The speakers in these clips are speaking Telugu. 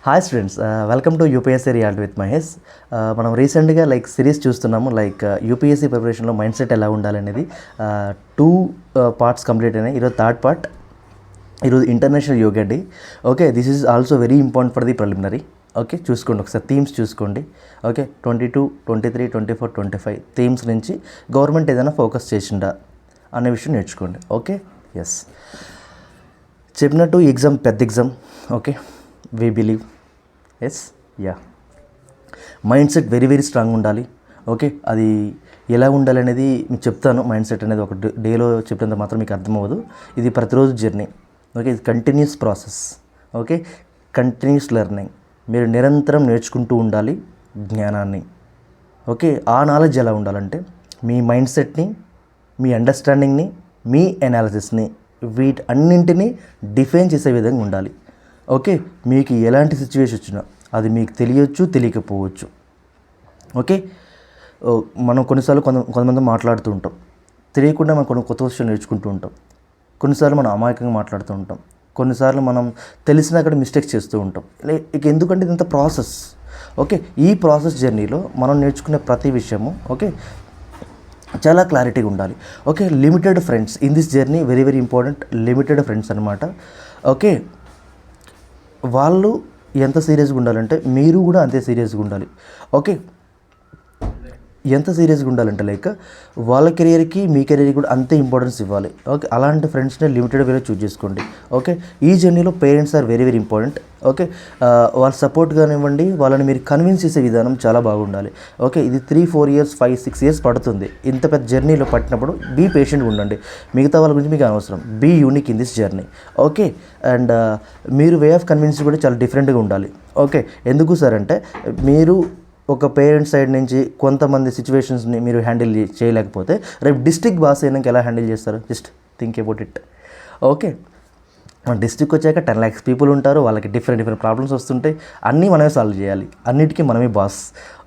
Hi students, welcome to UPSC reality with Mahesh. మనం రీసెంట్గా సిరీస్ చూస్తున్నాము. యూపీఎస్సీ ప్రిపరేషన్లో మైండ్ సెట్ ఎలా ఉండాలనేది 2 పార్ట్స్ కంప్లీట్ అయినాయి. ఈరోజు 3rd పార్ట్. ఈరోజు international yoga day. Okay, this is also very important for the preliminary. Okay, చూసుకోండి ఒకసారి థీమ్స్ చూసుకోండి. ఓకే, 22, 23, 24, 25 థీమ్స్ నుంచి గవర్నమెంట్ ఏదైనా ఫోకస్ చేసిండా అనే విషయం నేర్చుకోండి. ఓకే, ఎస్ చెప్పినట్టు ఎగ్జామ్ పెద్ద exam. Okay, we believe as a mindset very very strong ఉండాలి. ఓకే, అది ఎలా ఉండాలి అనేది మీకు చెప్తాను. మైండ్ సెట్ అనేది ఒక డేలో చెప్పినంత మాత్రం మీకు అర్థమవ్వదు. ఇది ప్రతిరోజు జర్నీ. ఓకే, ఇది continuous process. Okay, continuous learning. మీరు నిరంతరం నేర్చుకుంటూ ఉండాలి జ్ఞానాన్ని. ఓకే, ఆ నాలెడ్జ్ ఎలా ఉండాలంటే మీ మైండ్ సెట్ని, మీ అండర్స్టాండింగ్ని, మీ ఎనాలిసిస్ని వీటన్నింటినీ డిఫైన్ చేసే విధంగా ఉండాలి. ఓకే, మీకు ఎలాంటి సిచ్యువేషన్ వచ్చినా అది మీకు తెలియచ్చు, తెలియకపోవచ్చు. ఓకే, మనం కొన్నిసార్లు కొంతమంది మాట్లాడుతూ ఉంటాం, తెలియకుండా మనం కొన్ని కొత్త విషయాలు నేర్చుకుంటూ ఉంటాం. కొన్నిసార్లు మనం అమాయకంగా మాట్లాడుతూ ఉంటాం. కొన్నిసార్లు మనం తెలిసిన అక్కడ మిస్టేక్స్ చేస్తూ ఉంటాం. ఇక ఎందుకంటే ఇదంతా ప్రాసెస్. ఓకే, ఈ ప్రాసెస్ జర్నీలో మనం నేర్చుకునే ప్రతి విషయము ఓకే చాలా క్లారిటీగా ఉండాలి. Okay, limited friends in this journey very very important. Limited friends అనమాట. ఓకే, వాళ్ళు ఎంత సీరియస్గా ఉండాలంటే మీరు కూడా అంతే సీరియస్గా ఉండాలి. ఓకే, ఎంత సీరియస్గా ఉండాలంటే వాళ్ళ కెరియర్కి మీ కెరియర్కి కూడా అంతే ఇంపార్టెన్స్ ఇవ్వాలి. ఓకే, అలాంటి ఫ్రెండ్స్ని లిమిటెడ్ వేలో చూస్ చేసుకోండి. ఓకే, ఈ జర్నీలో parents are very very important. Okay, వాళ్ళ సపోర్ట్ కానివ్వండి, వాళ్ళని మీరు కన్విన్స్ చేసే విధానం చాలా బాగుండాలి. ఓకే, ఇది 3-4 ఇయర్స్ 5-6 ఇయర్స్ పడుతుంది. ఇంత పెద్ద జర్నీలో పట్టినప్పుడు బీ పేషెంట్గా ఉండండి. మిగతా వాళ్ళ గురించి మీకు అనవసరం. Be unique in this journey. Okay, and మీరు వే ఆఫ్ కన్విన్స్ కూడా చాలా డిఫరెంట్గా ఉండాలి. ఓకే, ఎందుకు సార్ అంటే మీరు ఒక పేరెంట్ సైడ్ నుంచి కొంతమంది సిచ్యువేషన్స్ని మీరు హ్యాండిల్ చేయలేకపోతే రేపు డిస్ట్రిక్ట్ బాస్ అయినాక ఎలా హ్యాండిల్ చేస్తారు? Just think about it. Okay, మన డిస్ట్రిక్ట్ వచ్చాక 10 lakhs పీపుల్ ఉంటారు. వాళ్ళకి డిఫరెంట్ ప్రాబ్లమ్స్ వస్తుంటాయి. అన్నీ మనమే సాల్వ్ చేయాలి. అన్నిటికీ మనమే boss.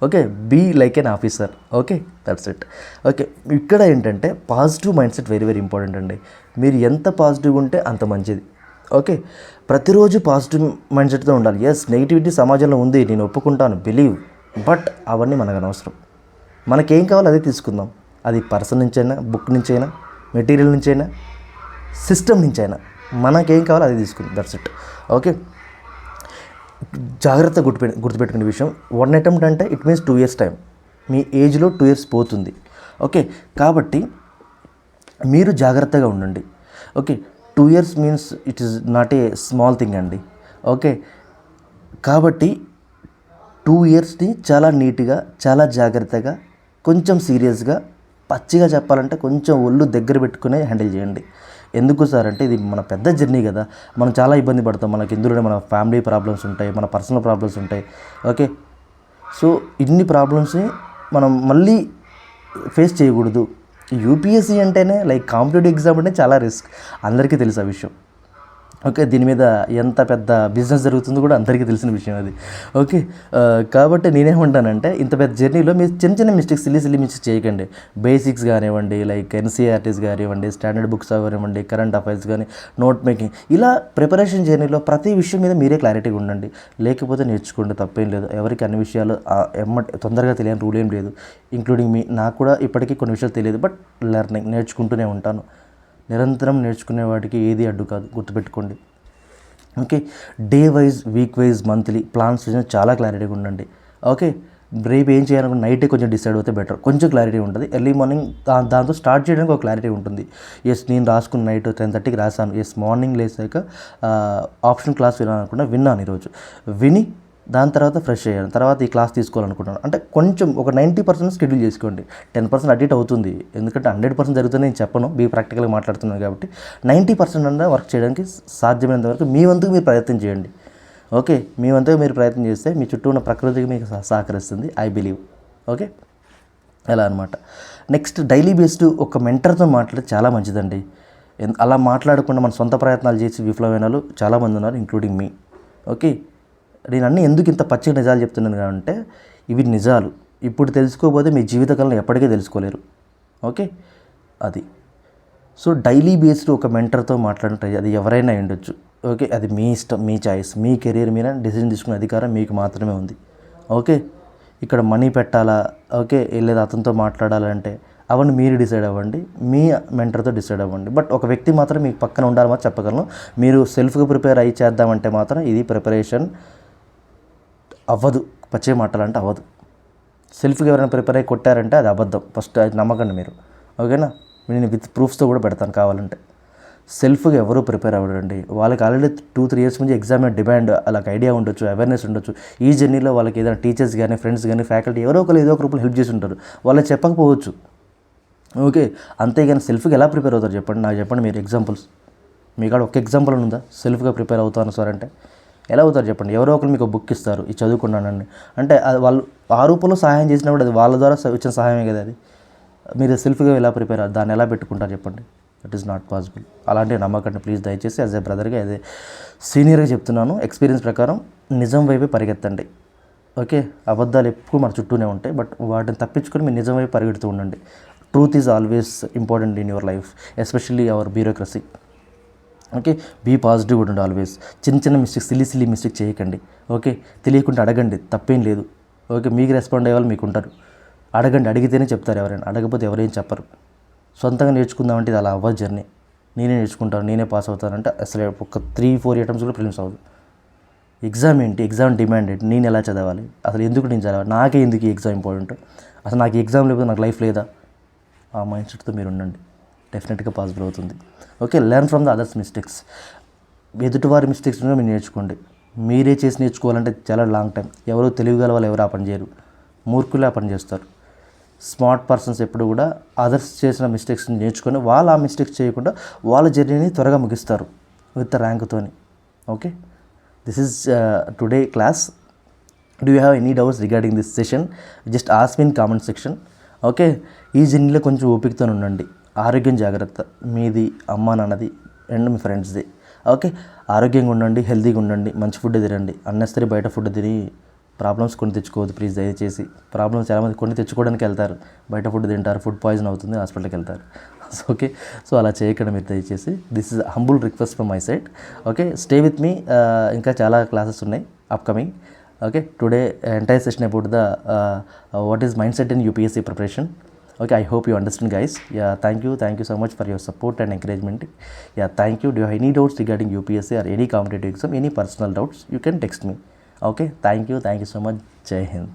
Okay, be like an officer. Okay, that's it. Okay, ఇక్కడ ఏంటంటే positive mindset very very important అండి. మీరు ఎంత పాజిటివ్గా ఉంటే అంత మంచిది. ఓకే, ప్రతిరోజు పాజిటివ్ మైండ్ సెట్తో ఉండాలి. ఎస్, నెగిటివిటీ సమాజంలో ఉంది, నేను ఒప్పుకుంటాను, బిలీవ్. బట్ అవన్నీ మనకు అనవసరం. మనకేం కావాలో అదే తీసుకుందాం. అది పర్సన్ నుంచైనా, బుక్ నుంచైనా, మెటీరియల్ నుంచైనా, సిస్టమ్ నుంచైనా మనకేం కావాలో అదే తీసుకుందాం. That's it. ఓకే, జాగ్రత్త గుర్తుపెట్టుకునే విషయం, 1 attempt అంటే ఇట్ మీన్స్ 2 years టైం. మీ ఏజ్లో 2 years పోతుంది. ఓకే, కాబట్టి మీరు జాగ్రత్తగా ఉండండి. Okay, 2 years means it is not a small thing అండి. ఓకే, కాబట్టి 2 yearsని చాలా నీట్గా, చాలా జాగ్రత్తగా, కొంచెం సీరియస్గా, పచ్చిగా చెప్పాలంటే కొంచెం ఒళ్ళు దగ్గర పెట్టుకునే హ్యాండిల్ చేయండి. ఎందుకు సార్ అంటే ఇది మన పెద్ద జర్నీ కదా. మనం చాలా ఇబ్బంది పడతాం. మనకి ఇందులోనే మన ఫ్యామిలీ ప్రాబ్లమ్స్ ఉంటాయి, మన పర్సనల్ ప్రాబ్లమ్స్ ఉంటాయి. ఓకే, సో ఇన్ని ప్రాబ్లమ్స్ని మనం మళ్ళీ ఫేస్ చేయకూడదు. యూపీఎస్సీ అంటేనే కాంపిటేటివ్ ఎగ్జామ్ అంటే చాలా రిస్క్. అందరికీ తెలుసు ఆ విషయం. ఓకే, దీని మీద ఎంత పెద్ద బిజినెస్ జరుగుతుందో కూడా అందరికీ తెలిసిన విషయం అది. ఓకే, కాబట్టి నేనేమంటానంటే ఇంత పెద్ద జర్నీలో మీరు చిన్న చిన్న మిస్టేక్స్, సిల్లీ మిస్టేక్స్ చేయకండి. బేసిక్స్ కానివ్వండి, ఎన్సీఆర్టీస్ కానివ్వండి, స్టాండర్డ్ బుక్స్ కానివ్వండి, కరెంట్ అఫైర్స్ కానీ, నోట్ మేకింగ్, ఇలా ప్రిపరేషన్ జర్నీలో ప్రతి విషయం మీద మీరే క్లారిటీగా ఉండండి. లేకపోతే నేర్చుకోండి, తప్పేం లేదు. ఎవరికి అన్ని విషయాలు తొందరగా తెలియని రూల్ ఏం లేదు, ఇంక్లూడింగ్ మీ. నాకు కూడా ఇప్పటికీ కొన్ని విషయాలు తెలియదు, బట్ లెర్నింగ్ నేర్చుకుంటూనే ఉంటాను. నిరంతరం నేర్చుకునే వాటికి ఏది అడ్డు కాదు, గుర్తుపెట్టుకోండి. Okay, day wise, week wise, monthly plans చాలా క్లారిటీగా ఉండండి. ఓకే, రేపు ఏం చేయాలనుకుంటే నైటే కొంచెం డిసైడ్ అవుతే బెటర్. కొంచెం క్లారిటీ ఉంటుంది. ఎర్లీ మార్నింగ్ దాంతో స్టార్ట్ చేయడానికి ఒక క్లారిటీ ఉంటుంది. ఎస్, నేను రాసుకున్న నైట్ 10:30కి రాశాను. ఎస్, మార్నింగ్ లేసాక ఆప్షన్ క్లాస్ వినాలనుకున్నా, విన్నాను ఈరోజు. విని దాని తర్వాత ఫ్రెష్ అయ్యాను. తర్వాత ఈ క్లాస్ తీసుకోవాలనుకుంటున్నాను అంటే కొంచెం ఒక 90% షెడ్యూల్ చేసుకోండి. 10% అడిట్ అవుతుంది, ఎందుకంటే 100% జరుగుతుంది నేను చెప్పను, బీ ప్రాక్టికల్గా మాట్లాడుతున్నాను కాబట్టి 90% అన్నా వర్క్ చేయడానికి సాధ్యమైనంత వరకు మీ వంతుకు మీరు ప్రయత్నం చేయండి. ఓకే, మీ వంతుగా మీరు ప్రయత్నం చేస్తే మీ చుట్టూ ఉన్న ప్రకృతికి మీకు సహకరిస్తుంది, ఐ బిలీవ్. ఓకే, ఎలా అనమాట. నెక్స్ట్, డైలీ బేస్డ్ ఒక మెంటర్తో మాట్లాడితే చాలా మంచిదండి. అలా మాట్లాడకుండా మన సొంత ప్రయత్నాలు చేసి విఫలమైన వాళ్ళు చాలామంది ఉన్నారు, ఇంక్లూడింగ్ మీ. ఓకే, నేను అన్నీ ఎందుకు ఇంత పచ్చిగా నిజాలు చెప్తున్నాను అంటే ఇవి నిజాలు. ఇప్పుడు తెలుసుకోకపోతే మీ జీవితకాలంలో ఎప్పటికీ తెలుసుకోలేరు. ఓకే, అది. సో డైలీ బేస్డ్ ఒక మెంటర్తో మాట్లాడిన, అది ఎవరైనా ఉండొచ్చు. ఓకే, అది మీ ఇష్టం, మీ చాయిస్, మీ కెరీర్ మీద డిసిజన్ తీసుకునే అధికారం మీకు మాత్రమే ఉంది. ఓకే, ఇక్కడ మనీ పెట్టాలా, ఓకే, లేదా అతనితో మాట్లాడాలంటే అవన్నీ మీరు డిసైడ్ అవ్వండి, మీ మెంటర్తో డిసైడ్ అవ్వండి. బట్ ఒక వ్యక్తి మాత్రం మీకు పక్కన ఉండాలి మాత్రం చెప్పగలను. మీరు సెల్ఫ్గా ప్రిపేర్ అయ్యి చేద్దామంటే మాత్రం ఇది ప్రిపరేషన్ అవ్వదు. పచ్చే మాటలంటే అవ్వదు. సెల్ఫ్గా ఎవరైనా ప్రిపేర్ అయ్యి కొట్టారంటే అది అబద్ధం. ఫస్ట్ అది నమ్మకండి మీరు. ఓకేనా, నేను విత్ ప్రూఫ్స్తో కూడా పెడతాను కావాలంటే. సెల్ఫ్గా ఎవరూ ప్రిపేర్ అవ్వడండి. వాళ్ళకి ఆల్రెడీ 2-3 ఇయర్స్ నుంచి ఎగ్జామ్ డిమాండ్ వాళ్ళకి ఐడియా ఉండొచ్చు, అవేర్నెస్ ఉండొచ్చు. ఈ జర్నీలో వాళ్ళకి ఏదైనా టీచర్స్ కానీ ఫ్రెండ్స్ కానీ ఫ్యాకల్టీ ఎవరో ఒకరు ఏదో ఒక రూపంలో హెల్ప్ చేసి ఉంటారు. వాళ్ళకి చెప్పకపోవచ్చు. ఓకే, అంతేగాని సెల్ఫ్గా ఎలా ప్రిపేర్ అవుతారు చెప్పండి, నాకు చెప్పండి మీరు ఎగ్జాంపుల్స్. మీ కాడ ఒక ఎగ్జాంపుల్ ఉందా సెల్ఫ్గా ప్రిపేర్ అవుతాను సార్ అంటే? ఎలా అవుతారు చెప్పండి? ఎవరో ఒకరు మీకు బుక్ ఇస్తారు, ఇది చదువుకున్నానండి అంటే అది వాళ్ళు ఆ రూపంలో సహాయం చేసినప్పుడు అది వాళ్ళ ద్వారా వచ్చిన సహాయమే కదా అది. మీరు సెల్ఫ్గా ఎలా ప్రిపేర్ దాన్ని ఎలా పెట్టుకుంటారు చెప్పండి? That is not possible. అలాంటి నమ్మకండి ప్లీజ్. దయచేసి యాజ్ ఏ బ్రదర్గా, యాజ్ ఏ సీనియర్గా చెప్తున్నాను. ఎక్స్పీరియన్స్ ప్రకారం నిజం వైపే పరిగెత్తండి. ఓకే, అబద్ధాలు ఎప్పుడు మన చుట్టూనే ఉంటాయి, బట్ వాటిని తప్పించుకొని మీరు నిజం వైపు పరిగెడుతూ ఉండండి. Truth is always important in your life, especially our bureaucracy. Okay, be positive ఉండండి ఆల్వేస్. చిన్న చిన్న మిస్టేక్స్, సిల్లీ మిస్టేక్ చేయకండి. ఓకే, తెలియకుండా అడగండి, తప్పేం లేదు. ఓకే, మీకు రెస్పాండ్ అయ్యే వాళ్ళు మీకు ఉంటారు. అడగండి, అడిగితేనే చెప్తారు ఎవరైనా, అడగకపోతే ఎవరేం చెప్పరు. సొంతంగా నేర్చుకుందామంటే ఇది అలా అవ్వదు జర్నీ. నేనే నేర్చుకుంటాను, నేనే పాస్ అవుతానంటే అసలు ఒక 3-4 అటెంప్ట్స్ కూడా ప్రిలిమ్స్ అవ్వదు. ఎగ్జామ్ ఏంటి, ఎగ్జామ్ డిమాండ్ ఏంటి, నేను ఎలా చదవాలి, అసలు ఎందుకు నేను చదవాలి, నాకే ఎందుకు ఈ ఎగ్జామ్ ఇంపార్టెంట్, అసలు నాకు ఈ ఎగ్జామ్ లేకపోతే నాకు లైఫ్ లేదా, ఆ మైండ్ సెట్తో మీరు ఉండండి. డెఫినెట్గా పాసిబుల్ అవుతుంది. Okay, learn from the others mistakes. ఎదుటివారి మిస్టేక్స్ మీరు నేర్చుకోండి. మీరే చేసి నేర్చుకోవాలంటే చాలా లాంగ్ టైం. ఎవరు తెలివిగల వాళ్ళు ఎవరు ఆ పని చేయరు, మూర్ఖులే ఆ పని చేస్తారు. స్మార్ట్ పర్సన్స్ ఎప్పుడు కూడా అదర్స్ చేసిన మిస్టేక్స్ని నేర్చుకొని వాళ్ళు ఆ మిస్టేక్స్ చేయకుండా వాళ్ళ జర్నీని త్వరగా ముగిస్తారు విత్ ర్యాంక్తోని. Okay, this is today class. Do you have any doubts regarding this session? Just ask me in comment section. Okay, ఈ జర్నీలో కొంచెం ఓపికతో ఉండండి. ఆరోగ్యం జాగ్రత్త, మీది, అమ్మా నాన్నది అండ్ మీ ఫ్రెండ్స్ది. ఓకే, ఆరోగ్యంగా ఉండండి, హెల్తీగా ఉండండి, మంచి ఫుడ్ తినండి. అన్నెసరీ బయట ఫుడ్ తిని ప్రాబ్లమ్స్ కొని తెచ్చుకోవద్దు ప్లీజ్ దయచేసి. ప్రాబ్లమ్స్ చాలామంది కొన్ని తెచ్చుకోవడానికి వెళ్తారు, బయట ఫుడ్ తింటారు, ఫుడ్ పాయిజన్ అవుతుంది, హాస్పిటల్కి వెళ్తారు. ఓకే, సో అలా చేయకండి మీరు దయచేసి. This is humble request from my side. Okay, stay with me. ఇంకా చాలా క్లాసెస్ ఉన్నాయి upcoming. Okay, today entire session about the what is mindset in UPSC preparation. Okay, I hope you understand guys. Yeah, thank you so much for your support and encouragement. Yeah, thank you. Do you have any doubts regarding UPSC or any competitive exam, any personal doubts, you can text me. Okay, thank you so much. Jai Hind.